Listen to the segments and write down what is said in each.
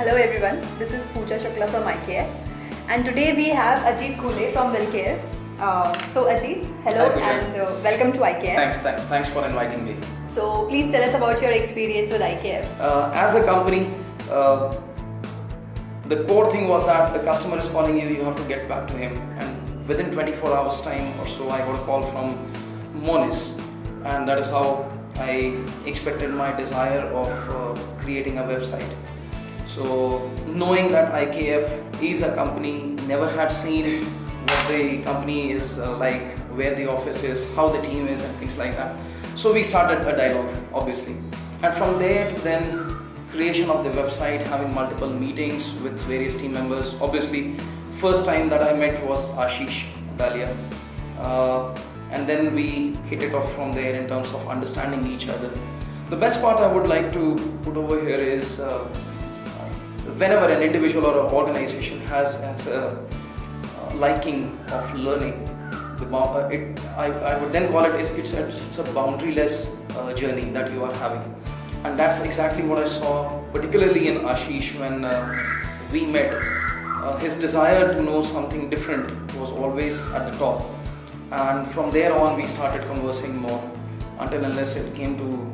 Hello everyone, this is Pooja Shukla from IKF and today we have Ajit Ghule from Wilcare. So Ajit, hello. Hi, Pooja. And welcome to IKF. Thanks for inviting me. So please tell us about your experience with IKF. As a company, the core thing was that the customer is calling you, you have to get back to him, and within 24 hours time or so I got a call from Monis, and that is how I expected my desire of creating a website. So knowing that IKF is a company, never had seen what the company is like, where the office is, how the team is and things like that. So we started a dialogue, obviously. And from there to then creation of the website, having multiple meetings with various team members. Obviously, first time that I met was Ashish Dalia. And then we hit it off from there in terms of understanding each other. The best part I would like to put over here is whenever an individual or an organization has a liking of learning, I would then call it it's a boundaryless journey that you are having, and that's exactly what I saw, particularly in Ashish when we met. His desire to know something different was always at the top, and from there on we started conversing more until unless it came to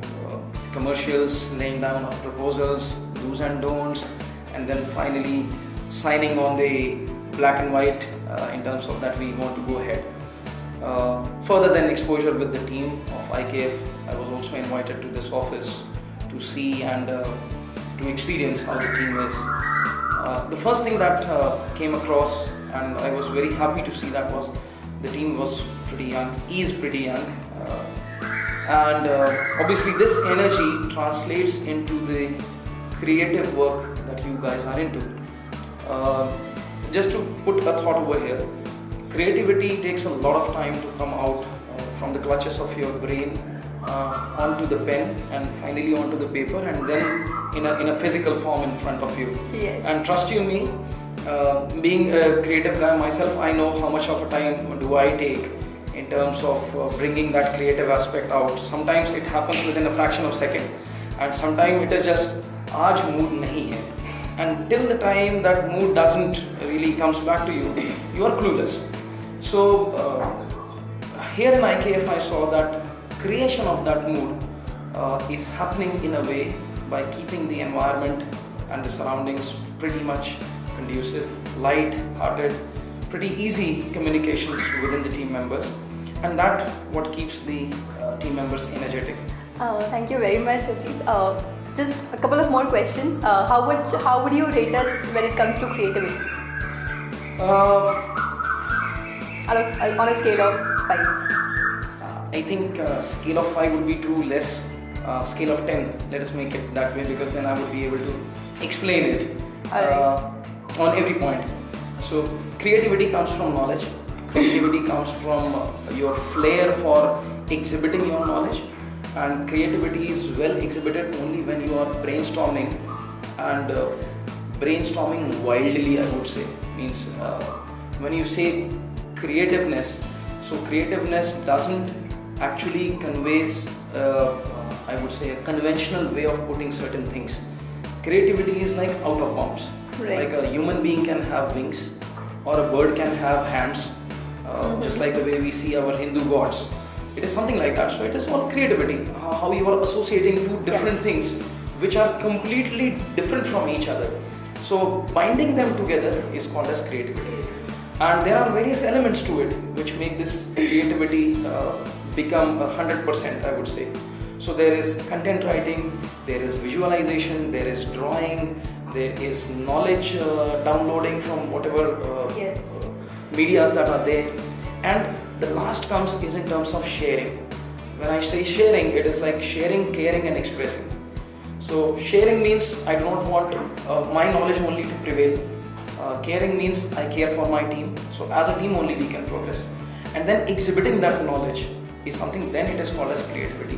commercials, laying down of proposals, do's and don'ts, and then finally signing on the black and white in terms of that we want to go ahead. Further than exposure with the team of IKF, I was also invited to this office to see and to experience how the team is. The first thing that came across, and I was very happy to see, that was the team was pretty young, is pretty young, and obviously this energy translates into the creative work that you guys are into. Just to put a thought over here, creativity takes a lot of time to come out from the clutches of your brain onto the pen and finally onto the paper, and then in a physical form in front of you. Yes. And trust you me, being a creative guy myself, I know how much of a time do I take in terms of bringing that creative aspect out. Sometimes it happens within a fraction of a second, and sometimes it is just aaj mood nahi hai, and till the time that mood doesn't really comes back to you, you are clueless. So here in IKF I saw that creation of that mood is happening in a way by keeping the environment and the surroundings pretty much conducive, light-hearted, pretty easy communications within the team members, and that what keeps the team members energetic. Thank you very much, Ajit. Just a couple of more questions. How would you rate us when it comes to creativity? On a scale of 5. I think scale of 5 would be too less. Scale of 10, let us make it that way, because then I would be able to explain it on every point. So creativity comes from knowledge. Creativity comes from your flair for exhibiting your knowledge, and creativity is well exhibited only when you are brainstorming, and brainstorming wildly, I would say. Means when you say creativeness, so creativeness doesn't actually conveys I would say a conventional way of putting certain things. Creativity is like out of bounds. Right. Like a human being can have wings, or a bird can have hands, just like the way we see our Hindu gods. It is something like that. So it is all creativity, how you are associating two different things which are completely different from each other. So binding them together is called as creativity. And there are various elements to it which make this creativity become 100%, I would say. So there is content writing, there is visualization, there is drawing, there is knowledge downloading from whatever medias that are there, and the last comes is in terms of sharing. When I say sharing, it is like sharing, caring and expressing. So sharing means I do not want my knowledge only to prevail. Caring means I care for my team, so as a team only we can progress. And then exhibiting that knowledge is something, then it is called as creativity.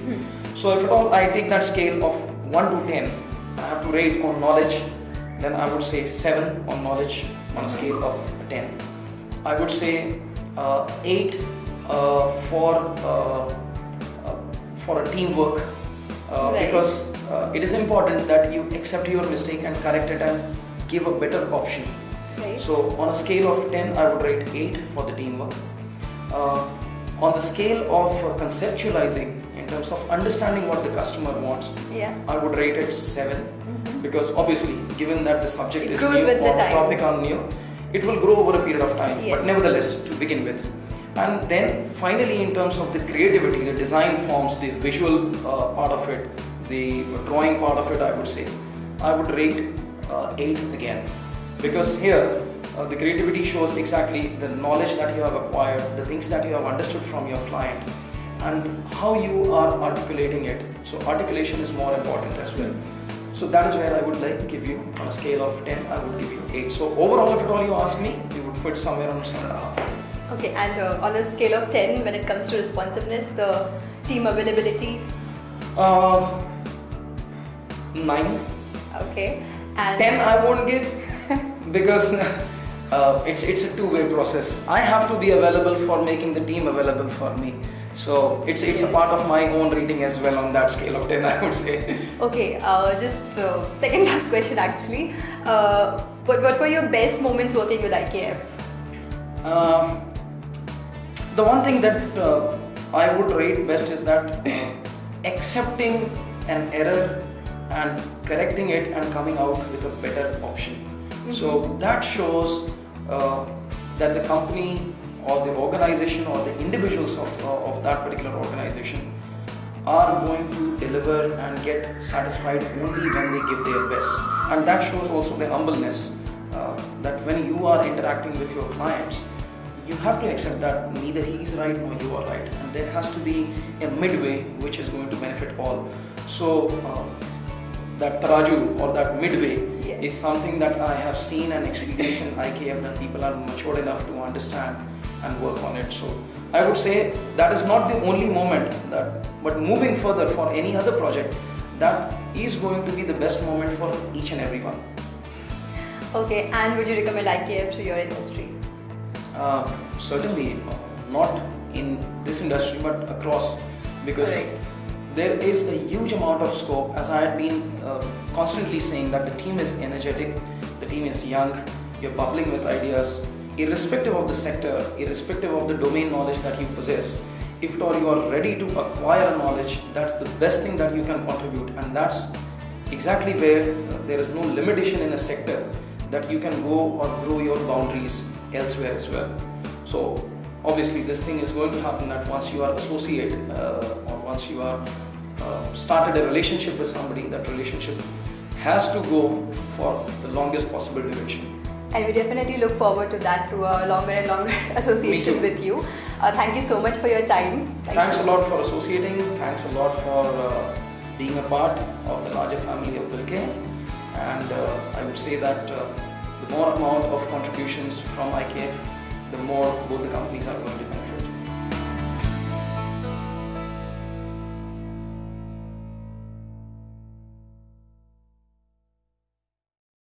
So if at all I take that scale of 1 to 10, I have to rate on knowledge, then I would say 7 on knowledge on a scale of 10. I would say 8 for a teamwork, because it is important that you accept your mistake and correct it and give a better option. Right. So on a scale of 10, I would rate 8 for the teamwork. On the scale of conceptualizing, in terms of understanding what the customer wants, Yeah. I would rate it 7, because obviously, given that the subject It is grows new with the or the time. topic are new, it will grow over a period of time. Yes. But nevertheless, to begin with. And then finally, in terms of the creativity, the design forms, the visual part of it, the drawing part of it, I would say, I would rate 8 again. Because here, the creativity shows exactly the knowledge that you have acquired, the things that you have understood from your client, and how you are articulating it. So articulation is more important as well. So that is where I would like give you, on a scale of 10, I would give you 8. So overall, if at all you ask me, we would fit somewhere on 7.5. Okay, and on a scale of 10, when it comes to responsiveness, the team availability? 9. Okay. And 10 I won't give, because it's a two-way process. I have to be available for making the team available for me. So it's a part of my own rating as well on that scale of 10, I would say. Okay, just second last question actually. What were your best moments working with IKF? The one thing that I would rate best is that accepting an error and correcting it and coming out with a better option. So that shows that the company or the organization or the individuals of that particular organization are going to deliver and get satisfied only when they give their best. And that shows also the humbleness, that when you are interacting with your clients, you have to accept that neither he is right nor you are right, and there has to be a midway which is going to benefit all. So that taraju or that midway is something that I have seen and experienced in IKF, that people are matured enough to understand and work on it. So I would say that is not the only moment, but moving further for any other project, that is going to be the best moment for each and every one. Okay, and would you recommend IKF to your industry? Certainly not in this industry, but across, because Correct. there is a huge amount of scope. As I had been constantly saying, that the team is energetic, the team is young, you're bubbling with ideas, irrespective of the sector, irrespective of the domain knowledge that you possess. If at all you are ready to acquire knowledge, that's the best thing that you can contribute, and that's exactly where there is no limitation in a sector, that you can go or grow your boundaries elsewhere as well. So obviously this thing is going to happen, that once you are associated or once you are started a relationship with somebody, that relationship has to go for the longest possible duration. And we definitely look forward to that, to a longer and longer association with you. Thank you so much for your time. Thanks a lot for associating. Thanks a lot for being a part of the larger family of Bilke. And I would say that the more amount of contributions from IKF, the more both the companies are going to benefit.